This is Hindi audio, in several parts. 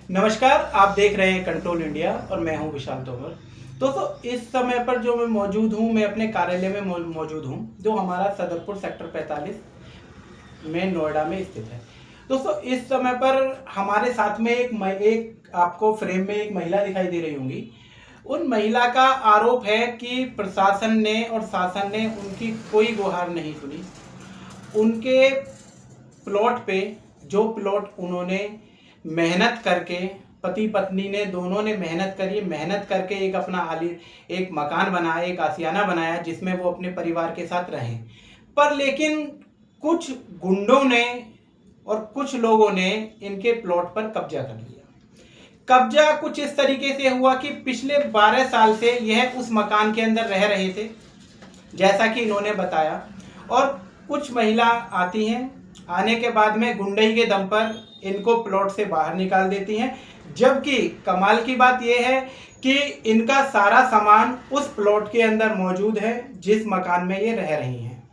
नमस्कार, आप देख रहे हैं कंट्रोल इंडिया और मैं हूं विशाल तोमर। दोस्तों, इस समय पर जो मैं मौजूद हूं, मैं अपने कार्यालय में मौजूद हूं, जो हमारा सदरपुर सेक्टर 45 में नोएडा में स्थित है। दोस्तों, इस समय पर हमारे साथ में एक आपको फ्रेम में एक महिला दिखाई दे रही होंगी। उन महिला का आरोप है कि प्रशासन ने और शासन ने उनकी कोई गुहार नहीं सुनी। उनके प्लॉट पे, जो प्लॉट उन्होंने मेहनत करके, पति पत्नी ने दोनों ने मेहनत करी, मेहनत करके एक अपना एक मकान बनाया, एक आशियाना बनाया जिसमें वो अपने परिवार के साथ रहें। पर लेकिन कुछ गुंडों ने और कुछ लोगों ने इनके प्लॉट पर कब्जा कर लिया। कब्जा कुछ इस तरीके से हुआ कि पिछले 12 साल से यह उस मकान के अंदर रह रहे थे, जैसा कि इन्होंने बताया। और कुछ महिला आती हैं, आने के बाद में गुंडई के दम पर इनको प्लॉट से बाहर निकाल देती हैं। जबकि कमाल की बात यह है कि इनका सारा सामान उस प्लॉट के अंदर मौजूद है जिस मकान में ये रह रही हैं,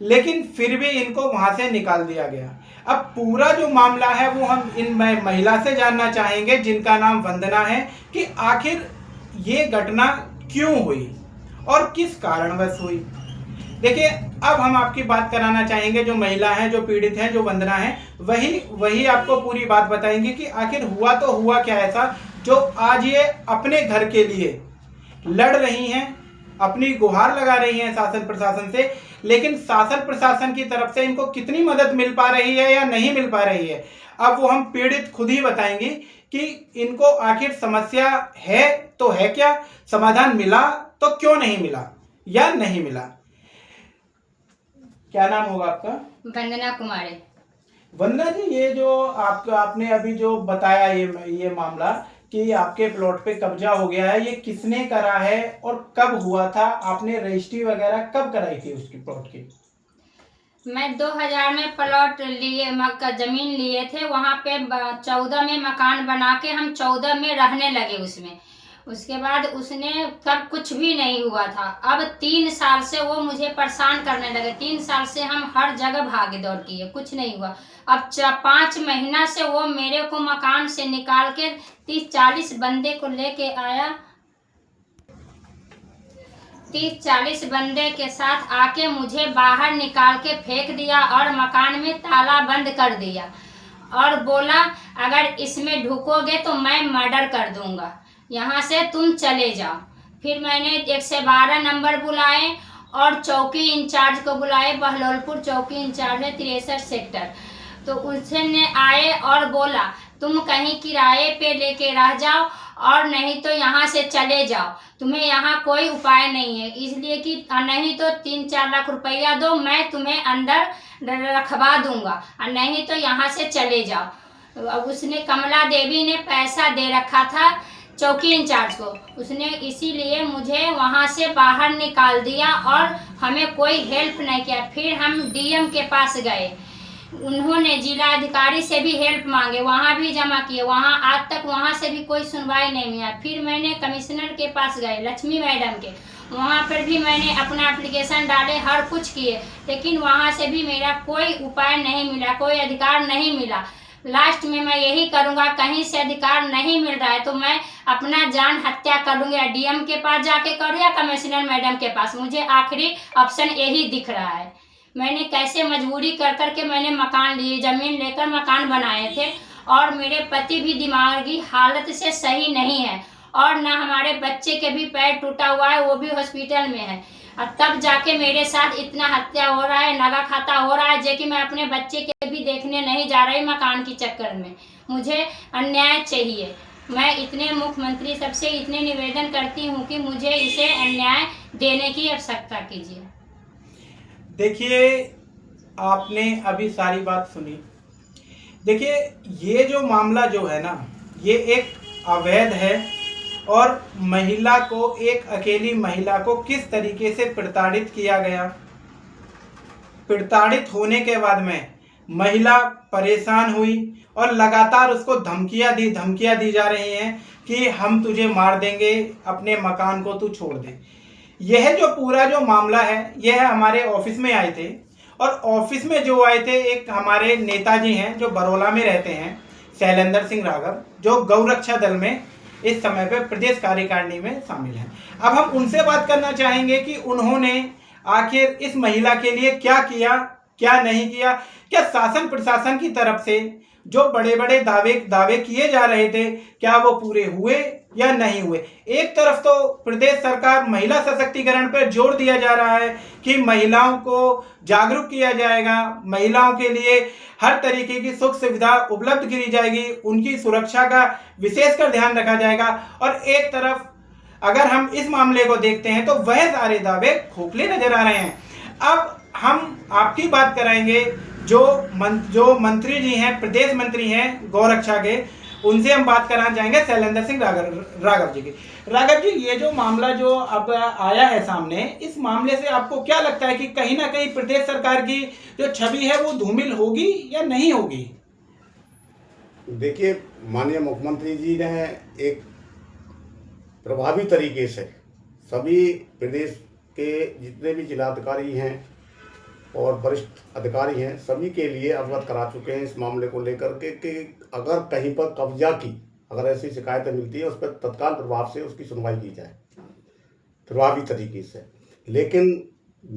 लेकिन फिर भी इनको वहां से निकाल दिया गया। अब पूरा जो मामला है वो हम इन महिला से जानना चाहेंगे, जिनका नाम वंदना है, कि आखिर ये घटना क्यों हुई और किस कारणवश हुई। देखिए, अब हम आपकी बात कराना चाहेंगे। जो महिला है, जो पीड़ित है, जो वंदना है, वही आपको पूरी बात बताएंगे कि आखिर हुआ तो हुआ क्या ऐसा जो आज ये अपने घर के लिए लड़ रही हैं, अपनी गुहार लगा रही हैं शासन प्रशासन से। लेकिन शासन प्रशासन की तरफ से इनको कितनी मदद मिल पा रही है या नहीं मिल पा रही है, अब वो हम पीड़ित खुद ही बताएंगी कि इनको आखिर समस्या है तो है क्या, समाधान मिला तो क्यों नहीं मिला या नहीं मिला। क्या नाम होगा आपका? वंदना कुमारी। वंदना जी, ये जो आपने अभी जो बताया, ये मामला कि आपके प्लॉट पे कब्जा हो गया है, ये किसने करा है और कब हुआ था? आपने रजिस्ट्री वगैरह कब कराई थी उसकी प्लॉट की? मैं 2000 में प्लॉट लिए, जमीन लिए थे। वहाँ पे 14 में मकान बना के हम 14 में रहने लगे उसमें। उसके बाद उसने तब कुछ भी नहीं हुआ था। अब 3 साल से वो मुझे परेशान करने लगे। 3 साल से हम हर जगह भागे दौड़ किए, कुछ नहीं हुआ। अब 5 महीना से वो मेरे को मकान से निकाल के 30-40 बंदे को लेके आया। 30-40 बंदे के साथ आके मुझे बाहर निकाल के फेंक दिया और मकान में ताला बंद कर दिया और बोला, अगर इसमें ढुकोगे तो मैं मर्डर कर दूंगा, यहाँ से तुम चले जाओ। फिर मैंने 112 नंबर बुलाए और चौकी इंचार्ज को बुलाए। बहलोलपुर चौकी इंचार्ज है 63 सेक्टर। तो उसने आए और बोला, तुम कहीं किराए पे लेके रह जाओ और नहीं तो यहाँ से चले जाओ, तुम्हें यहाँ कोई उपाय नहीं है, इसलिए कि नहीं तो 3-4 लाख रुपया दो, मैं तुम्हें अंदर रखवा दूंगा, और नहीं तो यहाँ से चले जाओ। अब उसने, कमला देवी ने पैसा दे रखा था चौकी इंचार्ज को, उसने इसीलिए मुझे वहाँ से बाहर निकाल दिया और हमें कोई हेल्प नहीं किया। फिर हम डीएम के पास गए, उन्होंने जिला अधिकारी से भी हेल्प मांगे, वहाँ भी जमा किए, वहाँ आज तक वहाँ से भी कोई सुनवाई नहीं मिला। फिर मैंने कमिश्नर के पास गए, लक्ष्मी मैडम के, वहाँ पर भी मैंने अपना एप्लीकेशन डाले, हर कुछ किए, लेकिन वहाँ से भी मेरा कोई उपाय नहीं मिला, कोई अधिकार नहीं मिला। लास्ट में मैं यही करूँगा, कहीं से अधिकार नहीं मिल रहा है तो मैं अपना जान हत्या करूँगी, या डीएम के पास जाके करूँ या कमिश्नर मैडम के पास। मुझे आखिरी ऑप्शन यही दिख रहा है। मैंने कैसे मजबूरी कर कर के मैंने मकान लिए, ज़मीन लेकर मकान बनाए थे, और मेरे पति भी दिमागी हालत से सही नहीं है, और ना हमारे बच्चे के भी पैर टूटा हुआ है, वो भी हॉस्पिटल में है, और तब जाके मेरे साथ इतना हत्या हो रहा है, नगा खाता हो रहा है, जो कि मैं अपने बच्चे के भी देखने नहीं जा रही मकान के चक्कर में। मुझे अन्याय चाहिए। मैं इतने मुख्यमंत्री सबसे इतने निवेदन करती हूँ कि मुझे इसे अन्याय देने की आवश्यकता कीजिए। देखिए, आपने अभी सारी बात सुनी। देखिए, ये जो मामला जो है ना, ये एक अवैध है, और महिला को, एक अकेली महिला को किस तरीके से प्रताड़ित किया गया। प्रताड़ित होने के बाद में महिला परेशान हुई और लगातार उसको धमकियां दी जा रही हैं कि हम तुझे मार देंगे, अपने मकान को तू छोड़ दे। यह जो पूरा जो मामला है, यह हमारे ऑफिस में आए थे, और ऑफिस में जो आए थे, एक हमारे नेताजी हैं जो बरौला में रहते हैं, शैलेंद्र सिंह राघव, जो गौरक्षा दल में इस समय पे प्रदेश कार्यकारिणी में शामिल हैं। अब हम उनसे बात करना चाहेंगे कि उन्होंने आखिर इस महिला के लिए क्या किया, क्या नहीं किया, क्या शासन प्रशासन की तरफ से जो बड़े बड़े दावे किए जा रहे थे क्या वो पूरे हुए या नहीं हुए। एक तरफ तो प्रदेश सरकार महिला सशक्तिकरण पर जोर दिया जा रहा है कि महिलाओं को जागरूक किया जाएगा, महिलाओं के लिए हर तरीके की सुख सुविधा उपलब्ध की जाएगी, उनकी सुरक्षा का विशेषकर ध्यान रखा जाएगा, और एक तरफ अगर हम इस मामले को देखते हैं तो वह सारे दावे खोखले नजर आ रहे हैं। अब हम आपकी बात कराएंगे जो मंत्री जी हैं, प्रदेश मंत्री हैं गौरक्षा के, उनसे हम बात कराना चाहेंगे शैलेंद्र सिंह राघव जी की। राघव जी, ये जो मामला जो अब आया है सामने, इस मामले से आपको क्या लगता है कि कहीं ना कहीं प्रदेश सरकार की जो छवि है वो धूमिल होगी या नहीं होगी? देखिए, माननीय मुख्यमंत्री जी ने एक प्रभावी तरीके से सभी प्रदेश के जितने भी जिलाधिकारी हैं और वरिष्ठ अधिकारी हैं सभी के लिए अवगत करा चुके हैं इस मामले को लेकर के कि अगर कहीं पर कब्जा की अगर ऐसी शिकायतें मिलती है उस पर तत्काल प्रभाव से उसकी सुनवाई की जाए प्रभावी तरीके से। लेकिन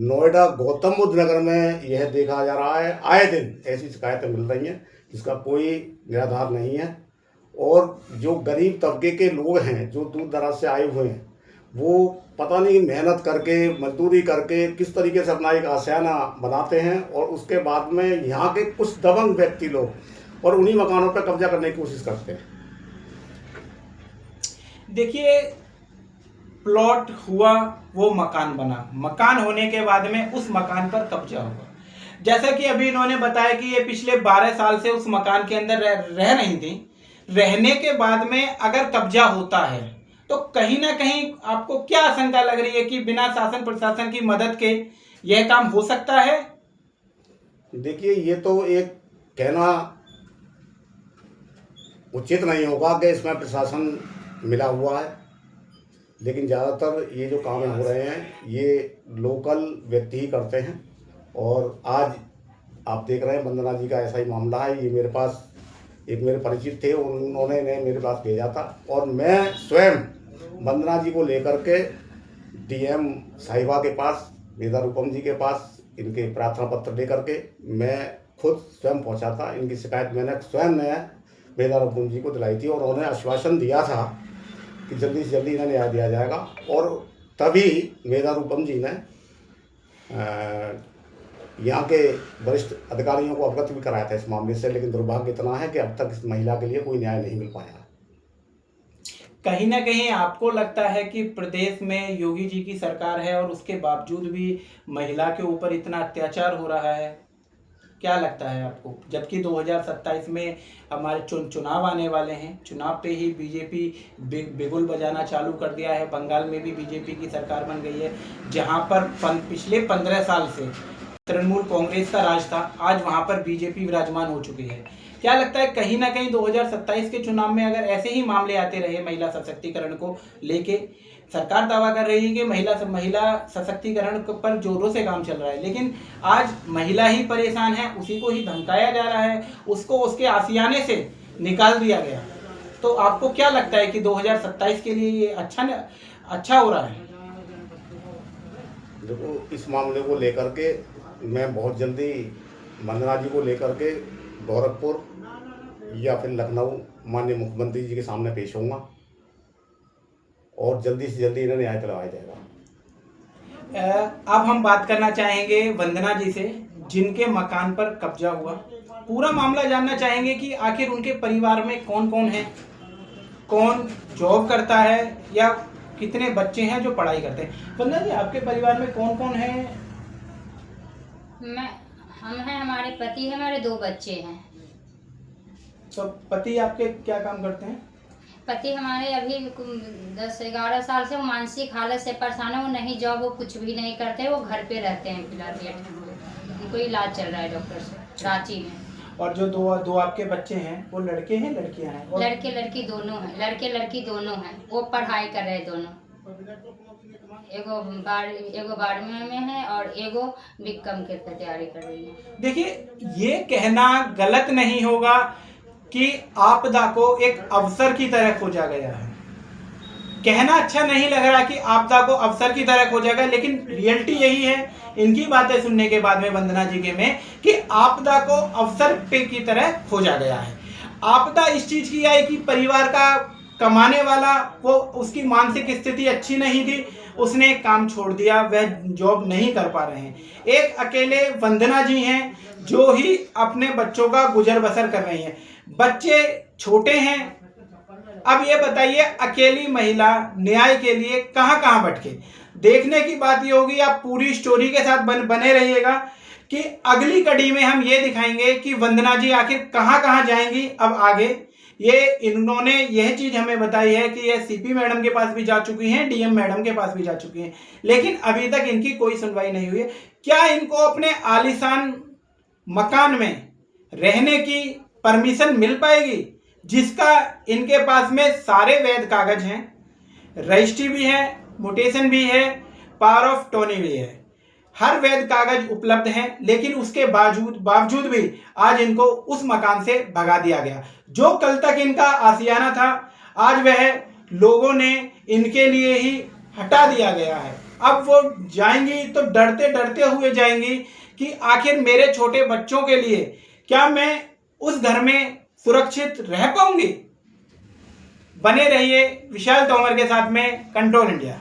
नोएडा गौतम बुद्ध नगर में यह देखा जा रहा है आए दिन ऐसी शिकायतें मिल रही हैं जिसका कोई निराधार नहीं है, और जो गरीब तबके के लोग हैं जो दूर दराज से आए हुए हैं वो पता नहीं मेहनत करके मजदूरी करके किस तरीके से अपना एक आशियाना बनाते हैं, और उसके बाद में यहाँ के कुछ दबंग व्यक्ति लोग और उन्हीं मकानों पर कब्जा करने की कोशिश करते हैं। देखिए, प्लॉट हुआ, वो मकान बना, मकान होने के बाद में उस मकान पर कब्जा हुआ। जैसा कि अभी इन्होंने बताया कि ये पिछले 12 साल से उस मकान के अंदर रह रही थी। रहने के बाद में अगर कब्जा होता है तो कहीं ना कहीं आपको क्या आशंका लग रही है कि बिना शासन प्रशासन की मदद के यह काम हो सकता है? देखिए, ये तो एक कहना उचित नहीं होगा कि इसमें प्रशासन मिला हुआ है, लेकिन ज़्यादातर ये जो काम हो रहे हैं ये लोकल व्यक्ति ही करते हैं। और आज आप देख रहे हैं वंदना जी का ऐसा ही मामला है। ये मेरे पास एक मेरे परिचित थे, उन्होंने मेरे पास भेजा था, और मैं स्वयं वंदना जी को लेकर के डीएम साहिबा के पास, वेदा रूपम जी के पास इनके प्रार्थना पत्र लेकर के मैं खुद स्वयं पहुंचा था। इनकी शिकायत मैंने स्वयं वेदा रूपम जी को दिलाई थी, और उन्होंने आश्वासन दिया था कि जल्दी से जल्दी इन्हें न्याय दिया जाएगा। और तभी वेदा रूपम जी ने यहाँ के वरिष्ठ अधिकारियों को अवगत भी कराया था इस मामले से, लेकिन दुर्भाग्य इतना है कि अब तक इस महिला के लिए कोई न्याय नहीं मिल पाया। कहीं ना कहीं आपको लगता है कि प्रदेश में योगी जी की सरकार है और उसके बावजूद भी महिला के ऊपर इतना अत्याचार हो रहा है? क्या लगता है आपको? जबकि 2027 में हमारे चुनाव आने वाले हैं, चुनाव पे ही बीजेपी बिगुल बजाना चालू कर दिया है। बंगाल में भी बीजेपी की सरकार बन गई है, जहां पर पिछले 15 साल से तृणमूल कांग्रेस का राज था, आज वहां पर बीजेपी विराजमान हो चुकी है। क्या लगता है कहीं ना कहीं 2027 के चुनाव में अगर ऐसे ही मामले आते रहे महिला सशक्तिकरण को लेके, सरकार दावा कर रही है कि महिला सशक्तिकरण पर जोरों से काम चल रहा है, लेकिन आज महिला ही परेशान है, उसी को ही धमकाया जा रहा है, उसको उसके आशियाने से निकाल दिया गया। तो आपको क्या लगता है कि 2027 के लिए ये अच्छा हो रहा है? देखो, इस मामले को लेकर के मैं बहुत जल्दी वंदना जी को लेकर के गोरखपुर या फिर लखनऊ माननीय मुख्यमंत्री जी के सामने पेश होऊंगा, और जल्दी से जल्दी इन्हें न्याय दिलवाया जाएगा। अब हम बात करना चाहेंगे वंदना जी से, जिनके मकान पर कब्जा हुआ। पूरा मामला जानना चाहेंगे कि आखिर उनके परिवार में कौन कौन है, कौन जॉब करता है या कितने बच्चे हैं जो पढ़ाई करते हैं। वंदना जी, आपके परिवार में कौन कौन है? हम हैं, हमारे पति है, हमारे 2 बच्चे हैं। तो पति आपके क्या काम करते हैं? पति हमारे अभी 10-11 साल से वो मानसिक हालत से परेशान है, वो नहीं जॉब, वो कुछ भी नहीं करते, वो घर पे रहते हैं फिलहाल। उनको इलाज चल रहा है डॉक्टर से रांची में। और जो दो आपके बच्चे हैं वो लड़के हैं लड़कियां हैं? लड़के लड़की दोनों हैं, लड़के लड़की दोनों हैं। वो पढ़ाई कर रहे दोनों, एगो बारहवीं में है और एगो बीकॉम के तैयारी कर रही है। देखिए, ये कहना गलत नहीं होगा कि आपदा को एक अवसर की तरह खोजा गया है। कहना अच्छा नहीं लग रहा कि आपदा को अवसर की तरह खोजा गया, लेकिन रियलिटी यही है इनकी बातें सुनने के बाद में, वंदना जी के में, कि आपदा को अवसर पे की तरह खोजा गया है। आपदा इस चीज की आई कि परिवार का कमाने वाला, वो उसकी मानसिक स्थिति अच्छी नहीं थी, उसने काम छोड़ दिया, वह जॉब नहीं कर पा रहे हैं। एक अकेले वंदना जी हैं जो ही अपने बच्चों का गुजर बसर कर रही हैं। बच्चे छोटे हैं। अब ये बताइए, अकेली महिला न्याय के लिए कहां कहां भटके। देखने की बात ये होगी, आप पूरी स्टोरी के साथ बने रहिएगा कि अगली कड़ी में हम ये दिखाएंगे कि वंदना जी आखिर कहां कहां जाएंगी अब आगे। ये इन्होंने यह चीज हमें बताई है कि ये सीपी मैडम के पास भी जा चुकी हैं, डीएम मैडम के पास भी जा चुकी हैं, लेकिन अभी तक इनकी कोई सुनवाई नहीं हुई है। क्या इनको अपने आलीशान मकान में रहने की परमिशन मिल पाएगी, जिसका इनके पास में सारे वैध कागज हैं, रजिस्ट्री भी है, म्यूटेशन भी है, पावर ऑफ टर्नी भी है, हर वैध कागज उपलब्ध हैं, लेकिन उसके बावजूद भी आज इनको उस मकान से भगा दिया गया। जो कल तक इनका आशियाना था, आज वह लोगों ने इनके लिए ही हटा दिया गया है। अब वो जाएंगी तो डरते डरते हुए जाएंगी कि आखिर मेरे छोटे बच्चों के लिए क्या मैं उस घर में सुरक्षित रह पाऊंगी। बने रहिए विशाल तोमर के साथ में कंट्रोल इंडिया।